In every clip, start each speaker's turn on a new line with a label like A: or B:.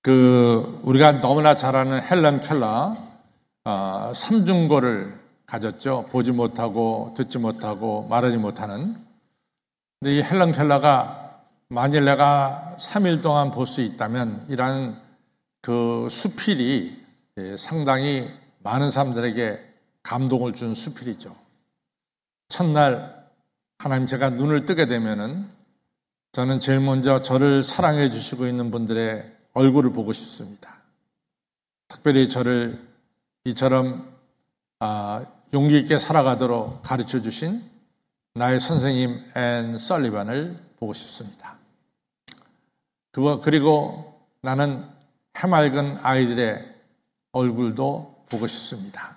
A: 우리가 너무나 잘 아는 헬런 켈러, 삼중고를 가졌죠. 보지 못하고, 듣지 못하고, 말하지 못하는. 근데 이 헬런 켈러가 만일 내가 3일 동안 볼 수 있다면, 이라는 그 수필이 상당히 많은 사람들에게 감동을 준 수필이죠. 첫날, 하나님 제가 눈을 뜨게 되면은, 저는 제일 먼저 저를 사랑해 주시고 있는 분들의 얼굴을 보고 싶습니다. 특별히 저를 이처럼 용기 있게 살아가도록 가르쳐 주신 나의 선생님 앤 설리반을 보고 싶습니다. 그리고 나는 해맑은 아이들의 얼굴도 보고 싶습니다.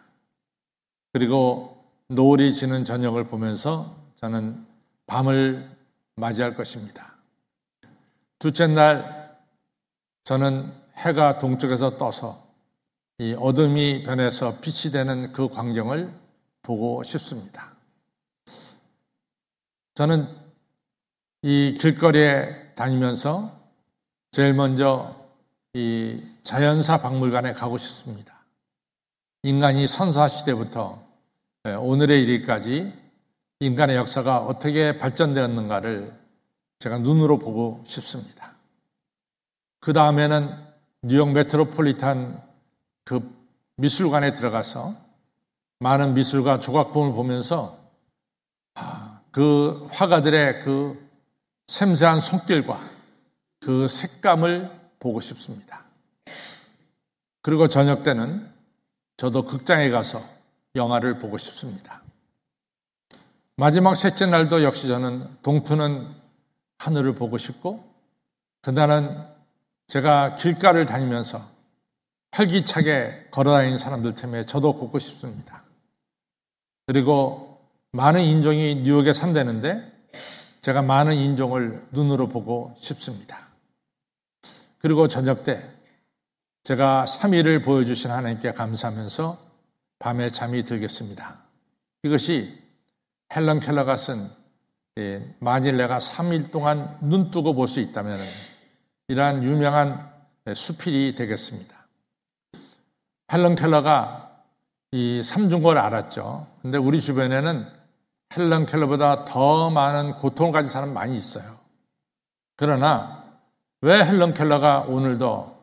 A: 그리고 노을이 지는 저녁을 보면서 저는 밤을 맞이할 것입니다. 둘째 날 저는 해가 동쪽에서 떠서 이 어둠이 변해서 빛이 되는 그 광경을 보고 싶습니다. 저는 이 길거리에 다니면서 제일 먼저 이 자연사 박물관에 가고 싶습니다. 인간이 선사 시대부터 오늘의 일까지 인간의 역사가 어떻게 발전되었는가를 제가 눈으로 보고 싶습니다. 그 다음에는 뉴욕 메트로폴리탄 그 미술관에 들어가서 많은 미술가 조각품을 보면서 그 화가들의 그 섬세한 손길과 그 색감을 보고 싶습니다. 그리고 저녁 때는 저도 극장에 가서 영화를 보고 싶습니다. 마지막 셋째 날도 역시 저는 동트는 하늘을 보고 싶고, 그날은 제가 길가를 다니면서 활기차게 걸어다니는 사람들 때문에 저도 걷고 싶습니다. 그리고 많은 인종이 뉴욕에 산다는데 제가 많은 인종을 눈으로 보고 싶습니다. 그리고 저녁 때 제가 3일을 보여주신 하나님께 감사하면서 밤에 잠이 들겠습니다. 이것이 헬런 켈러가 쓴 만일 내가 3일 동안 눈 뜨고 볼 수 있다면 이러한 유명한 수필이 되겠습니다. 헬런 켈러가 이 삼중고를 알았죠. 근데 우리 주변에는 헬런 켈러보다 더 많은 고통을 가진 사람 많이 있어요. 그러나 왜 헬런 켈러가 오늘도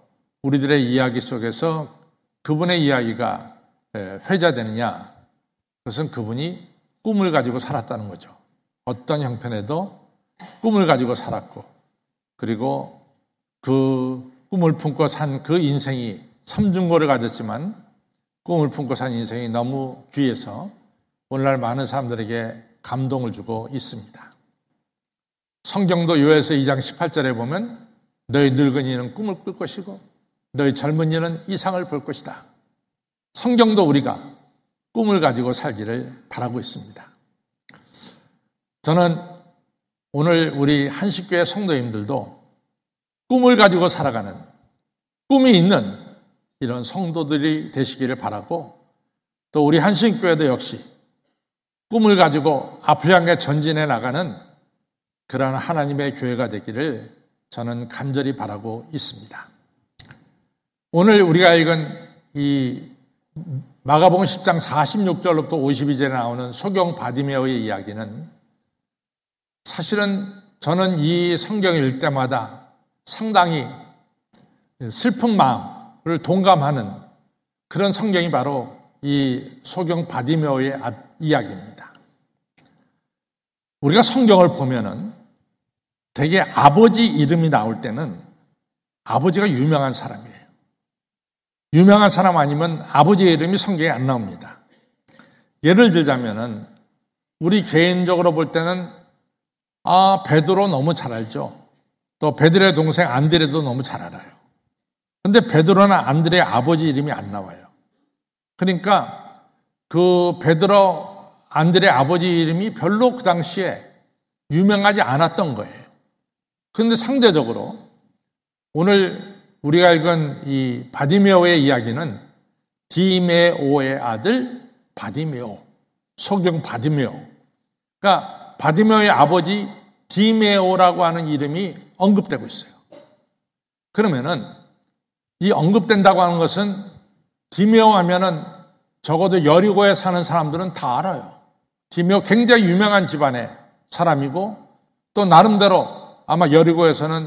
A: 우리들의 이야기 속에서 그분의 이야기가 회자되느냐? 그것은 그분이 꿈을 가지고 살았다는 거죠. 어떤 형편에도 꿈을 가지고 살았고, 그리고 그 꿈을 품고 산 그 인생이 삼중고를 가졌지만 꿈을 품고 산 인생이 너무 귀해서 오늘날 많은 사람들에게 감동을 주고 있습니다. 성경도 요에서 2장 18절에 보면 너희 늙은이는 꿈을 꿀 것이고 너희 젊은이는 이상을 볼 것이다. 성경도 우리가 꿈을 가지고 살기를 바라고 있습니다. 저는 오늘 우리 한식교회 성도님들도 꿈을 가지고 살아가는, 꿈이 있는 이런 성도들이 되시기를 바라고, 또 우리 한식교회도 역시 꿈을 가지고 앞을 향해 전진해 나가는 그러한 하나님의 교회가 되기를 저는 간절히 바라고 있습니다. 오늘 우리가 읽은 이 마가복음 10장 46절로부터 52절에 나오는 소경 바디메오의 이야기는 사실은 저는 이 성경을 읽을 때마다 상당히 슬픈 마음을 동감하는 그런 성경이 바로 이 소경 바디메오의 이야기입니다. 우리가 성경을 보면은 대개 아버지 이름이 나올 때는 아버지가 유명한 사람이에요. 유명한 사람 아니면 아버지의 이름이 성경에 안 나옵니다. 예를 들자면은 우리 개인적으로 볼 때는 베드로 너무 잘 알죠. 또 베드로의 동생 안드레도 너무 잘 알아요. 그런데 베드로나 안드레의 아버지 이름이 안 나와요. 그러니까 그 베드로, 안드레의 아버지 이름이 별로 그 당시에 유명하지 않았던 거예요. 그런데 상대적으로 오늘 우리가 읽은 이 바디메오의 이야기는 디메오의 아들 바디메오, 소경 바디메오. 그러니까 바디메오의 아버지 디메오라고 하는 이름이 언급되고 있어요. 그러면은 이 언급된다고 하는 것은 디메오 하면은 적어도 여리고에 사는 사람들은 다 알아요. 디메오 굉장히 유명한 집안의 사람이고 또 나름대로 아마 여리고에서는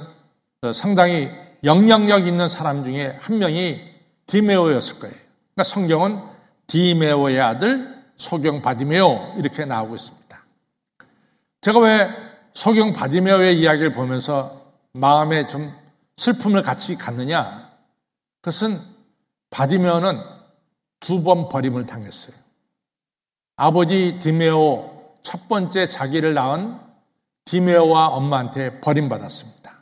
A: 상당히 영향력 있는 사람 중에 한 명이 디메오였을 거예요. 그러니까 성경은 디메오의 아들 소경 바디메오 이렇게 나오고 있습니다. 제가 왜 소경 바디메오의 이야기를 보면서 마음에 좀 슬픔을 같이 갖느냐? 그것은 바디메오는 2번 버림을 당했어요. 아버지 디메오 첫 번째 자기를 낳은 디메오와 엄마한테 버림받았습니다.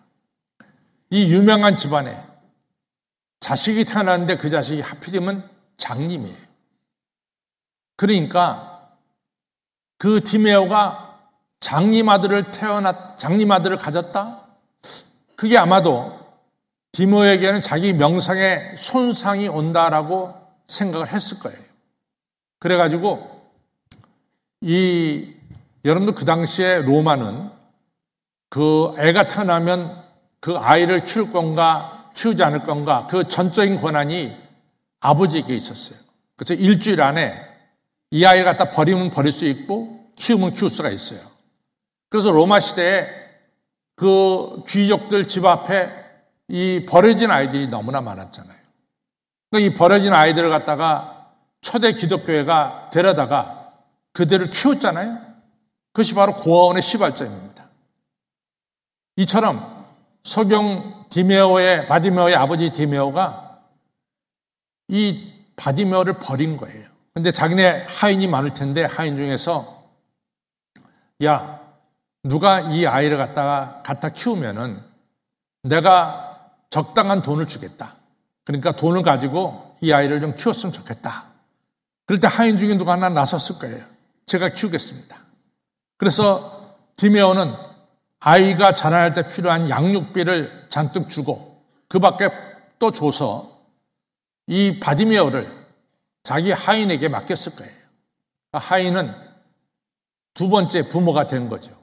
A: 이 유명한 집안에 자식이 태어났는데 그 자식이 하필이면 장님이에요. 그러니까 그 디메오가 장님 아들을 가졌다? 그게 아마도 디메오에게는 자기 명성에 손상이 온다라고 생각을 했을 거예요. 그래가지고 여러분도 그 당시에 로마는 그 애가 태어나면 그 아이를 키울 건가 키우지 않을 건가 그 전적인 권한이 아버지에게 있었어요. 그래서 일주일 안에 이 아이를 갖다 버리면 버릴 수 있고 키우면 키울 수가 있어요. 그래서 로마 시대에 그 귀족들 집 앞에 이 버려진 아이들이 너무나 많았잖아요. 그러니까 이 버려진 아이들을 갖다가 초대 기독교회가 데려다가 그들을 키웠잖아요. 그것이 바로 고아원의 시발점입니다. 이처럼 소경 바디메오의 아버지 디메오가 이 바디메오를 버린 거예요. 근데 자기네 하인이 많을 텐데 하인 중에서 야, 누가 이 아이를 갖다 키우면은 내가 적당한 돈을 주겠다. 그러니까 돈을 가지고 이 아이를 좀 키웠으면 좋겠다. 그럴 때 하인 중에 누가 하나 나섰을 거예요. 제가 키우겠습니다. 그래서 디메오는 아이가 자라날 때 필요한 양육비를 잔뜩 주고 그 밖에 또 줘서 이 바디메오를 자기 하인에게 맡겼을 거예요. 하인은 2번째 부모가 된 거죠.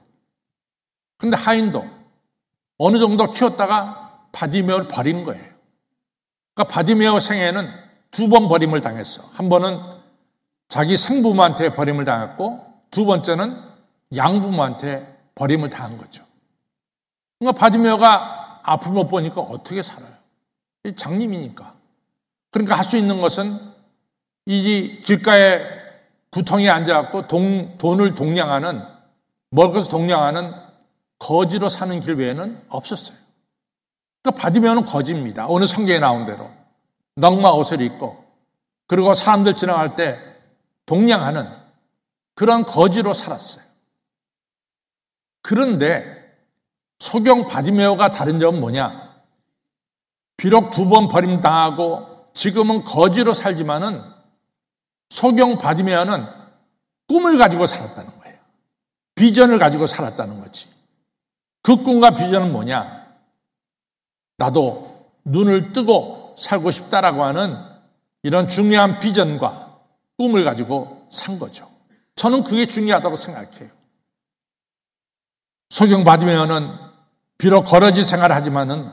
A: 그런데 하인도 어느 정도 키웠다가 바디메오를 버린 거예요. 그러니까 바디메오 생애는 2번 버림을 당했어. 한 번은 자기 생부모한테 버림을 당했고 2번째는 양부모한테 버림을 당한 거죠. 그러니까 바디메오가 앞을 못 보니까 어떻게 살아요? 장님이니까. 그러니까 할 수 있는 것은 이 길가에 구덩이에 앉아갖고 돈을 먹을 것을 동냥하는 거지로 사는 길 외에는 없었어요. 그러니까 바디메오는 거지입니다. 오늘 성경에 나온 대로. 넝마 옷을 입고 그리고 사람들 지나갈 때 동냥하는 그런 거지로 살았어요. 그런데 소경 바디메오가 다른 점은 뭐냐? 비록 2번 버림당하고 지금은 거지로 살지만은 소경 바디메오는 꿈을 가지고 살았다는 거예요. 비전을 가지고 살았다는 거지. 그 꿈과 비전은 뭐냐? 나도 눈을 뜨고 살고 싶다라고 하는 이런 중요한 비전과 꿈을 가지고 산 거죠. 저는 그게 중요하다고 생각해요. 소경 바디메오는 비록 거러지 생활을 하지만은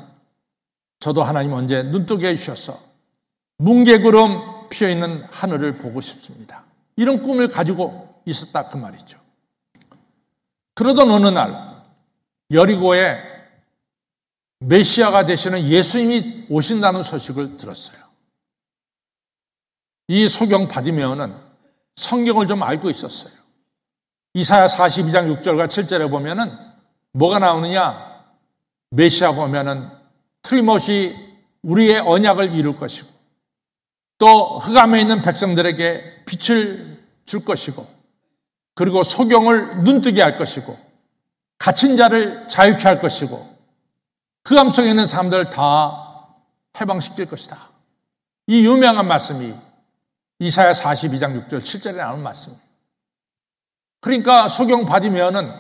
A: 저도 하나님 언제 눈뜨게 해주셔서 뭉게구름 피어있는 하늘을 보고 싶습니다. 이런 꿈을 가지고 있었다 그 말이죠. 그러던 어느 날 여리고에 메시아가 되시는 예수님이 오신다는 소식을 들었어요. 이 소경 바디메오는 성경을 좀 알고 있었어요. 이사야 42장 6절과 7절에 보면은 뭐가 나오느냐? 메시아가 오면은 틀림없이 우리의 언약을 이룰 것이고 또 흑암에 있는 백성들에게 빛을 줄 것이고 그리고 소경을 눈뜨게 할 것이고 갇힌 자를 자유케 할 것이고 흑암 속에 있는 사람들을 다 해방시킬 것이다. 이 유명한 말씀이 이사야 42장 6절 7절에 나오는 말씀입니다. 그러니까 소경 바디메오는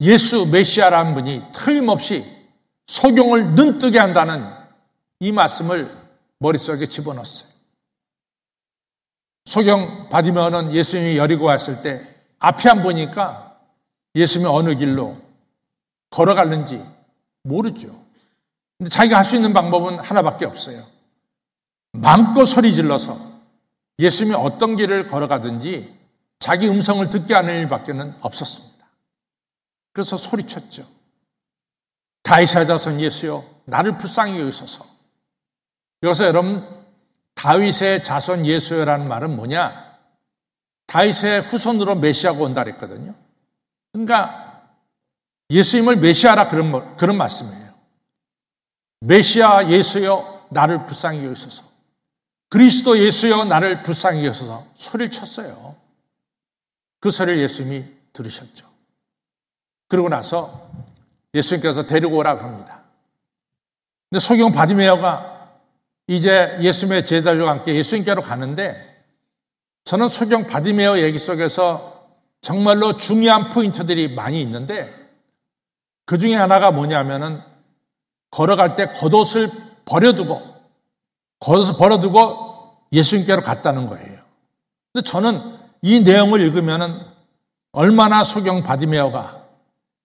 A: 예수 메시아라는 분이 틀림없이 소경을 눈뜨게 한다는 이 말씀을 머릿속에 집어넣었어요. 소경 바디메오는 예수님이 여리고 왔을 때 앞이 안 보니까 예수님이 어느 길로 걸어갔는지 모르죠. 근데 자기가 할 수 있는 방법은 하나밖에 없어요. 마음껏 소리 질러서 예수님이 어떤 길을 걸어가든지 자기 음성을 듣게 하는 일밖에는 없었습니다. 그래서 소리쳤죠. 다윗의 자손 예수여, 나를 불쌍히 여기소서. 여기서 여러분, 다윗의 자손 예수여라는 말은 뭐냐? 다윗의 후손으로 메시아가 온다 그랬거든요. 그러니까 예수님을 메시아라 그런 말씀이에요. 메시아 예수여, 나를 불쌍히 여기소서. 그리스도 예수여, 나를 불쌍히 여기소서. 소리를 쳤어요. 그 소리를 예수님이 들으셨죠. 그러고 나서 예수님께서 데리고 오라고 합니다. 근데 소경 바디메어가 이제 예수님의 제자들과 함께 예수님께로 가는데, 저는 소경 바디메어 얘기 속에서 정말로 중요한 포인트들이 많이 있는데, 그 중에 하나가 뭐냐면은 걸어갈 때 겉옷을 버려두고 예수님께로 갔다는 거예요. 근데 저는 이 내용을 읽으면은 얼마나 소경 바디메어가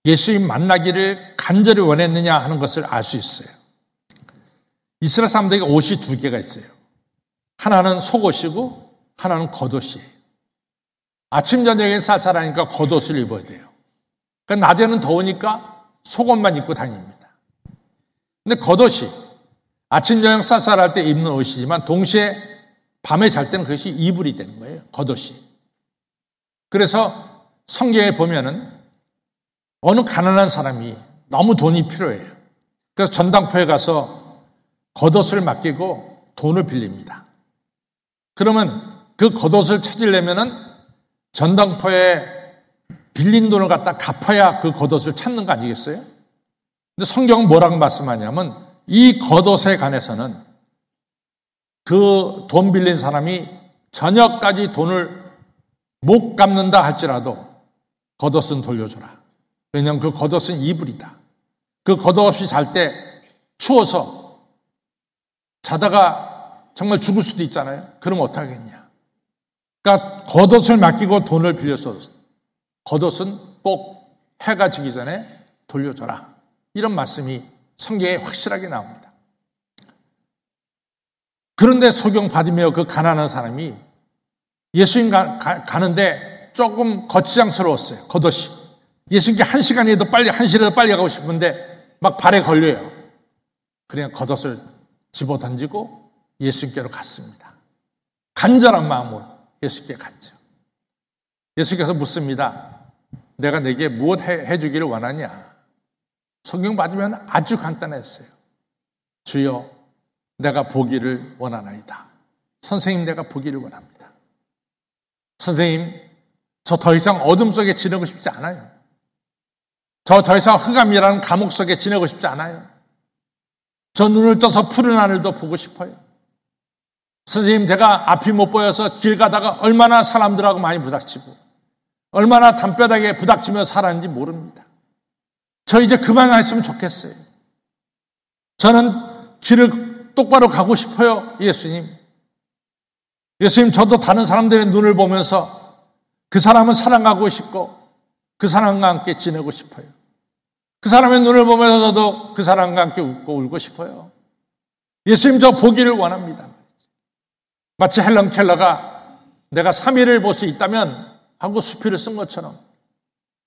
A: 예수님 만나기를 간절히 원했느냐 하는 것을 알 수 있어요. 이스라엘 사람들에게 옷이 두 개가 있어요. 하나는 속옷이고 하나는 겉옷이에요. 아침 저녁에 쌀쌀하니까 겉옷을 입어야 돼요. 그러니까 낮에는 더우니까 속옷만 입고 다닙니다. 근데 겉옷이 아침 저녁 쌀쌀할 때 입는 옷이지만 동시에 밤에 잘 때는 그것이 이불이 되는 거예요. 겉옷이. 그래서 성경에 보면은 어느 가난한 사람이 너무 돈이 필요해요. 그래서 전당포에 가서 겉옷을 맡기고 돈을 빌립니다. 그러면 그 겉옷을 찾으려면은 전당포에 빌린 돈을 갖다 갚아야 그 겉옷을 찾는 거 아니겠어요? 근데 성경은 뭐라고 말씀하냐면 이 겉옷에 관해서는 그 돈 빌린 사람이 저녁까지 돈을 못 갚는다 할지라도 겉옷은 돌려줘라. 왜냐하면 그 겉옷은 이불이다. 그 겉옷 없이 잘 때 추워서 자다가 정말 죽을 수도 있잖아요. 그럼 어떡하겠냐. 그러니까 겉옷을 맡기고 돈을 빌려서 겉옷은 꼭 해가 지기 전에 돌려줘라. 이런 말씀이 성경에 확실하게 나옵니다. 그런데 소경 바디메어 그 가난한 사람이 예수님 가는데 조금 거치장스러웠어요. 겉옷이. 예수님께 한 시간이라도 빨리 가고 싶은데 막 발에 걸려요. 그냥 겉옷을 집어 던지고 예수님께로 갔습니다. 간절한 마음으로 예수님께 갔죠. 예수께서 묻습니다. 내가 내게 무엇 해주기를 원하냐? 성경 받으면 아주 간단했어요. 주여, 내가 보기를 원하나이다. 선생님, 내가 보기를 원합니다. 선생님, 저 더 이상 어둠 속에 지내고 싶지 않아요. 저 더 이상 흑암이라는 감옥 속에 지내고 싶지 않아요. 저 눈을 떠서 푸른 하늘도 보고 싶어요. 선생님, 제가 앞이 못 보여서 길 가다가 얼마나 사람들하고 많이 부닥치고 얼마나 담벼락에 부닥치며 살았는지 모릅니다. 저 이제 그만했으면 좋겠어요. 저는 길을 똑바로 가고 싶어요. 예수님, 저도 다른 사람들의 눈을 보면서 그 사람은 사랑하고 싶고 그 사람과 함께 지내고 싶어요. 그 사람의 눈을 보면서 저도 그 사람과 함께 웃고 울고 싶어요. 예수님, 저 보기를 원합니다. 마치 헬런 켈러가 내가 3일을 볼 수 있다면 하고 수필을 쓴 것처럼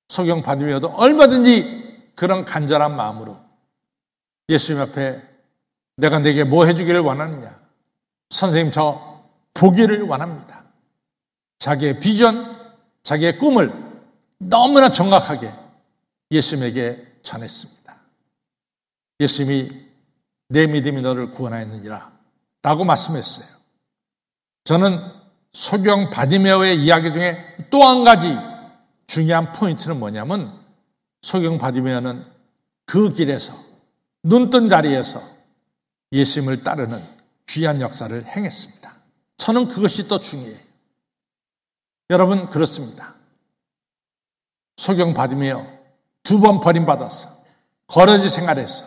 A: 소경 바디메어도 얼마든지 그런 간절한 마음으로 예수님 앞에 내가 내게 뭐 해주기를 원하느냐? 선생님, 저 보기를 원합니다. 자기의 비전, 자기의 꿈을 너무나 정확하게 예수님에게 전했습니다. 예수님이 내 믿음이 너를 구원하였느니라 라고 말씀했어요. 저는 소경 바디메어의 이야기 중에 또 한 가지 중요한 포인트는 뭐냐면 소경 바디메어는 그 길에서 눈뜬 자리에서 예수님을 따르는 귀한 역사를 행했습니다. 저는 그것이 더 중요해요. 여러분, 그렇습니다. 소경 바디메어 2번 버림받았어. 거러지 생활했어.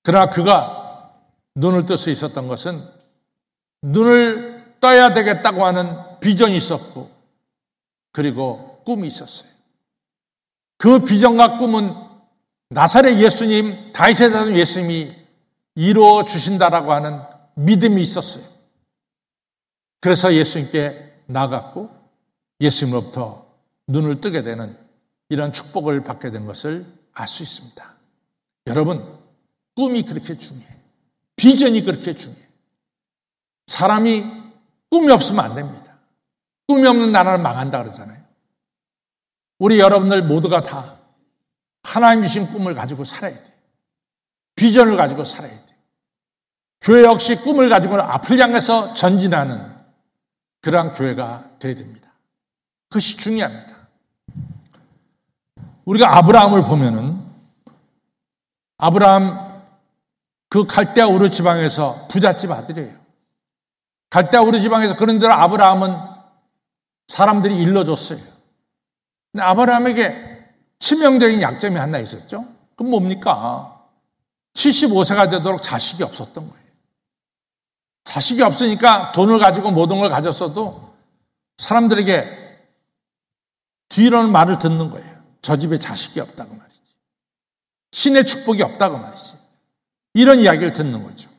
A: 그러나 그가 눈을 뜰 수 있었던 것은 눈을 떠야 되겠다고 하는 비전이 있었고 그리고 꿈이 있었어요. 그 비전과 꿈은 나사렛 예수님, 다윗의 자손 예수님이 이루어 주신다라고 하는 믿음이 있었어요. 그래서 예수님께 나갔고 예수님으로부터 눈을 뜨게 되는 이런 축복을 받게 된 것을 알 수 있습니다. 여러분, 꿈이 그렇게 중요해요. 비전이 그렇게 중요해요. 사람이 꿈이 없으면 안 됩니다. 꿈이 없는 나라는 망한다 그러잖아요. 우리 여러분들 모두가 다 하나님 주신 꿈을 가지고 살아야 돼요. 비전을 가지고 살아야 돼요. 교회 역시 꿈을 가지고 앞을 향해서 전진하는 그러한 교회가 되어야 됩니다. 그것이 중요합니다. 우리가 아브라함을 보면은 아브라함 그 갈대아 우르 지방에서 부잣집 아들이에요. 갈대아 우르 지방에서 그런대로 아브라함은 사람들이 일러줬어요. 근데 아브라함에게 치명적인 약점이 하나 있었죠. 그건 뭡니까? 75세가 되도록 자식이 없었던 거예요. 자식이 없으니까 돈을 가지고 모든 걸 가졌어도 사람들에게 뒤로는 말을 듣는 거예요. 저 집에 자식이 없다고 말이지. 신의 축복이 없다고 말이지. 이런 이야기를 듣는 거죠.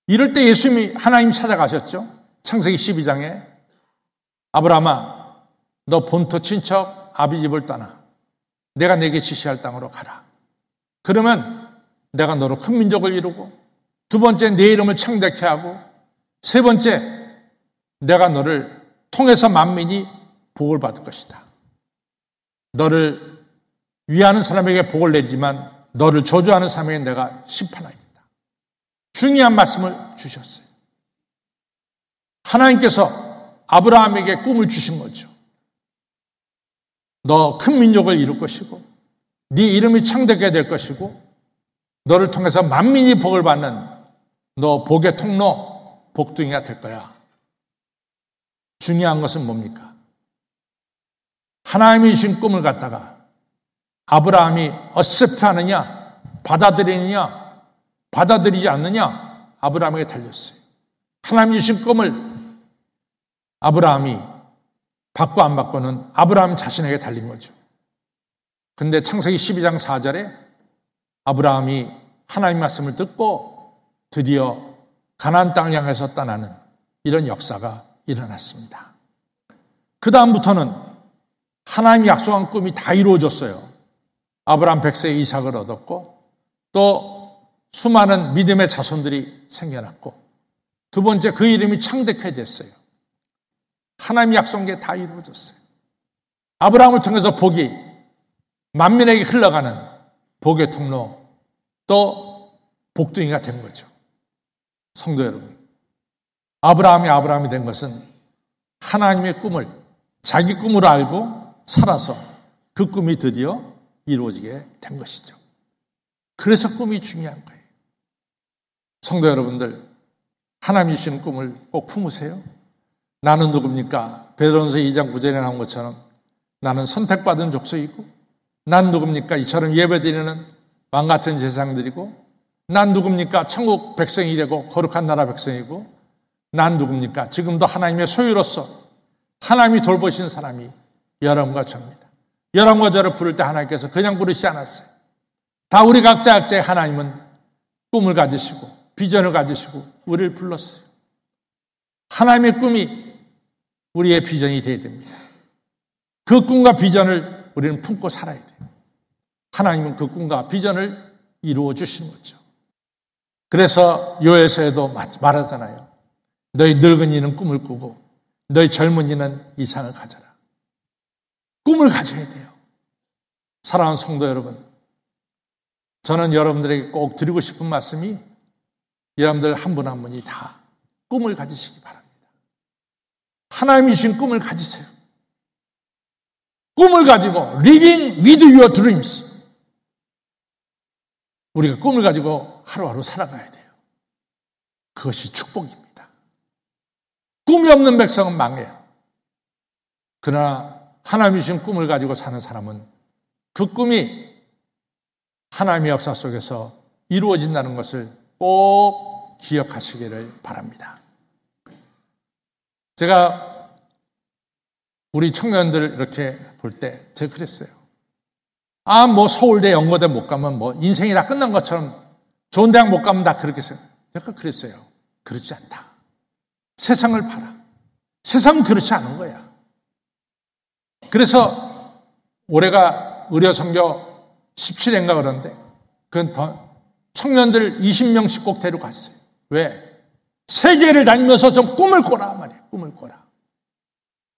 A: 이럴 때 예수님이 하나님 찾아가셨죠. 창세기 12장에 아브라함아, 너 본토 친척 아비집을 떠나 내가 내게 지시할 땅으로 가라. 그러면 내가 너로 큰 민족을 이루고 두 번째 내 이름을 창대케 하고 세 번째 내가 너를 통해서 만민이 복을 받을 것이다. 너를 위하는 사람에게 복을 내리지만 너를 저주하는 사람에게 내가 심판하겠다. 중요한 말씀을 주셨어요. 하나님께서 아브라함에게 꿈을 주신 거죠. 너 큰 민족을 이룰 것이고 네 이름이 창대하게 될 것이고 너를 통해서 만민이 복을 받는 너 복의 통로 복둥이가 될 거야. 중요한 것은 뭡니까? 하나님이 주신 꿈을 갖다가 아브라함이 어셉트하느냐 받아들이느냐 받아들이지 않느냐 아브라함에게 달렸어요. 하나님이 주신 꿈을 아브라함이 받고 안 받고는 아브라함 자신에게 달린 거죠. 근데 창세기 12장 4절에 아브라함이 하나님 말씀을 듣고 드디어 가나안 땅을 향해서 떠나는 이런 역사가 일어났습니다. 그 다음부터는 하나님이 약속한 꿈이 다 이루어졌어요. 아브라함 100세에 이삭을 얻었고 또 수많은 믿음의 자손들이 생겨났고 두 번째 그 이름이 창대케 됐어요. 하나님이 약속한 게 다 이루어졌어요. 아브라함을 통해서 복이 만민에게 흘러가는 복의 통로 또 복둥이가 된 거죠. 성도 여러분, 아브라함이 된 것은 하나님의 꿈을 자기 꿈으로 알고 살아서 그 꿈이 드디어 이루어지게 된 것이죠. 그래서 꿈이 중요한 거예요. 성도 여러분들, 하나님이 주시는 꿈을 꼭 품으세요. 나는 누굽니까? 베드로전서 2장 9절에 나온 것처럼 나는 선택받은 족속이고 난 누굽니까? 이처럼 예배드리는 왕같은 제사장들이고 난 누굽니까? 천국 백성이 되고 거룩한 나라 백성이고 난 누굽니까? 지금도 하나님의 소유로서 하나님이 돌보신 사람이 여러분과 저입니다. 여러분과 저를 부를 때 하나님께서 그냥 부르시지 않았어요. 다 우리 각자의 하나님은 꿈을 가지시고 비전을 가지시고 우리를 불렀어요. 하나님의 꿈이 우리의 비전이 되어야 됩니다. 그 꿈과 비전을 우리는 품고 살아야 돼요. 하나님은 그 꿈과 비전을 이루어 주시는 거죠. 그래서 요에서에도 말하잖아요. 너희 늙은이는 꿈을 꾸고 너희 젊은이는 이상을 가져라. 꿈을 가져야 돼요. 사랑하는 성도 여러분, 저는 여러분들에게 꼭 드리고 싶은 말씀이 여러분들 한 분 한 분이 다 꿈을 가지시기 바랍니다. 하나님이 주신 꿈을 가지세요. 꿈을 가지고 living with your dreams. 우리가 꿈을 가지고 하루하루 살아가야 돼요. 그것이 축복입니다. 꿈이 없는 백성은 망해요. 그러나 하나님이 주신 꿈을 가지고 사는 사람은 그 꿈이 하나님의 역사 속에서 이루어진다는 것을 꼭 기억하시기를 바랍니다. 제가 우리 청년들 이렇게 볼 때 제가 그랬어요. 서울대 연고대 못 가면 인생이 다 끝난 것처럼 좋은 대학 못 가면 다 그렇게 생각해요. 제가 그랬어요. 그렇지 않다. 세상을 봐라. 세상은 그렇지 않은 거야. 그래서 올해가 의료선교 17회인가 그런데 그건 청년들 20명씩 꼭 데려갔어요. 왜? 세계를 다니면서 좀 꿈을 꿔라 말이에요. 꿈을 꿔라.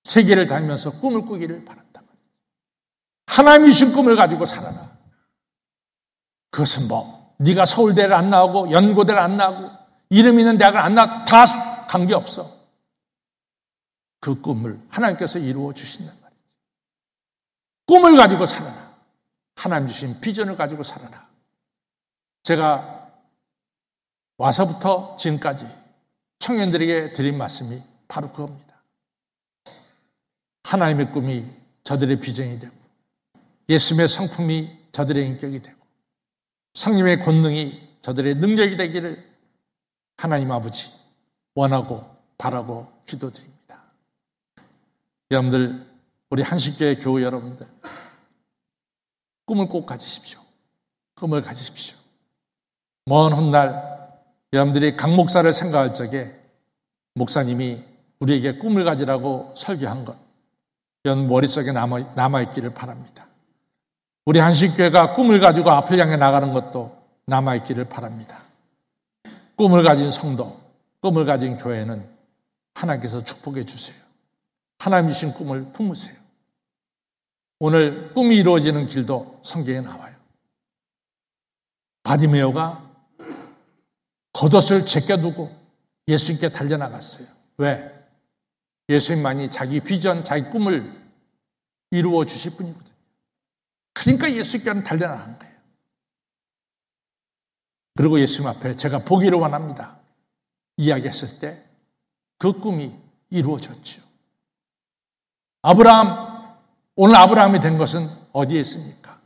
A: 세계를 다니면서 꿈을 꾸기를 바란다 말이에요. 하나님이 주신 꿈을 가지고 살아라. 그것은 네가 서울대를 안 나오고 연고대를 안 나오고 이름 있는 대학을 안 나오고 다 관계없어. 그 꿈을 하나님께서 이루어 주신단 말이지. 꿈을 가지고 살아라. 하나님 주신 비전을 가지고 살아라. 제가 와서부터 지금까지 청년들에게 드린 말씀이 바로 그겁니다. 하나님의 꿈이 저들의 비전이 되고 예수님의 성품이 저들의 인격이 되고 성령의 권능이 저들의 능력이 되기를 하나님 아버지 원하고 바라고 기도드립니다. 여러분들, 우리 한식교회 교우 여러분들, 꿈을 꼭 가지십시오. 꿈을 가지십시오. 먼 훗날 여러분들이 강 목사를 생각할 적에 목사님이 우리에게 꿈을 가지라고 설교한 것, 여러분 머릿속에 남아있기를 바랍니다. 우리 한식교회가 꿈을 가지고 앞을 향해 나가는 것도 남아있기를 바랍니다. 꿈을 가진 성도, 꿈을 가진 교회는 하나님께서 축복해 주세요. 하나님 주신 꿈을 품으세요. 오늘 꿈이 이루어지는 길도 성경에 나와요. 바디메오가 겉옷을 제껴두고 예수님께 달려나갔어요. 왜? 예수님만이 자기 비전, 자기 꿈을 이루어 주실 분이거든요. 그러니까 예수님께는 달려나간 거예요. 그리고 예수님 앞에 제가 보기를 원합니다. 이야기했을 때 그 꿈이 이루어졌죠. 오늘 아브라함이 된 것은 어디에 있습니까?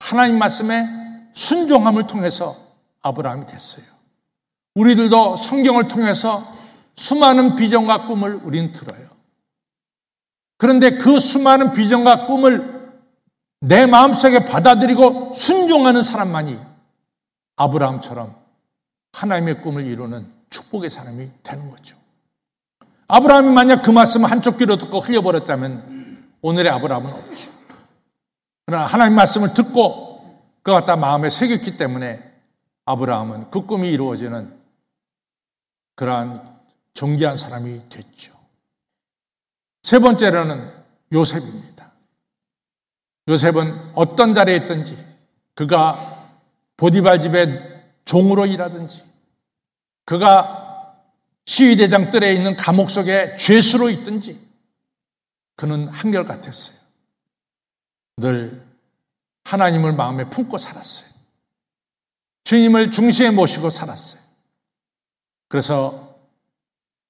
A: 하나님 말씀에 순종함을 통해서 아브라함이 됐어요. 우리들도 성경을 통해서 수많은 비전과 꿈을 우린 들어요. 그런데 그 수많은 비전과 꿈을 내 마음속에 받아들이고 순종하는 사람만이 아브라함처럼 하나님의 꿈을 이루는 축복의 사람이 되는 거죠. 아브라함이 만약 그 말씀을 한쪽 귀로 듣고 흘려버렸다면 오늘의 아브라함은 없죠. 그러나 하나님 말씀을 듣고 그거 갖다 마음에 새겼기 때문에 아브라함은 그 꿈이 이루어지는 그러한 존귀한 사람이 됐죠. 세 번째로는 요셉입니다. 요셉은 어떤 자리에 있든지 그가 보디발 집의 종으로 일하든지 그가 시위대장 뜰에 있는 감옥 속에 죄수로 있든지 그는 한결같았어요. 늘 하나님을 마음에 품고 살았어요. 주님을 중심에 모시고 살았어요. 그래서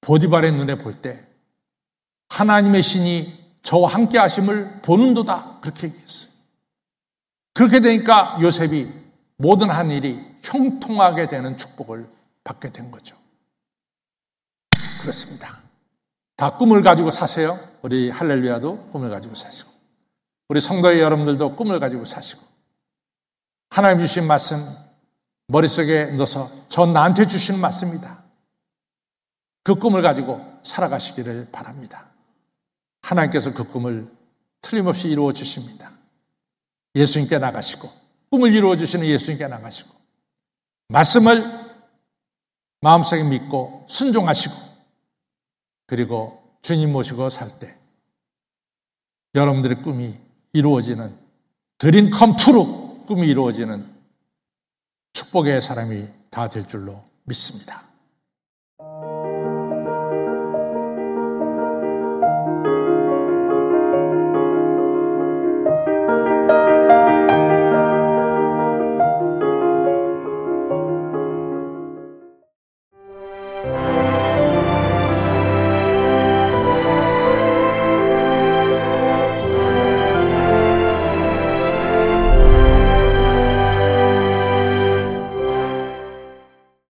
A: 보디발의 눈에 볼 때 하나님의 신이 저와 함께 하심을 보는도다 그렇게 얘기했어요. 그렇게 되니까 요셉이 모든 한 일이 형통하게 되는 축복을 받게 된 거죠. 그렇습니다. 다 꿈을 가지고 사세요. 우리 할렐루야도 꿈을 가지고 사시고 우리 성도의 여러분들도 꿈을 가지고 사시고 하나님 주신 말씀 머릿속에 넣어서 전 나한테 주시는 말씀이다. 그 꿈을 가지고 살아가시기를 바랍니다. 하나님께서 그 꿈을 틀림없이 이루어 주십니다. 예수님께 나가시고 꿈을 이루어 주시는 예수님께 나가시고 말씀을 마음속에 믿고 순종하시고 그리고 주님 모시고 살 때 여러분들의 꿈이 이루어지는 드림 컴 트루 꿈이 이루어지는 축복의 사람이 다 될 줄로 믿습니다.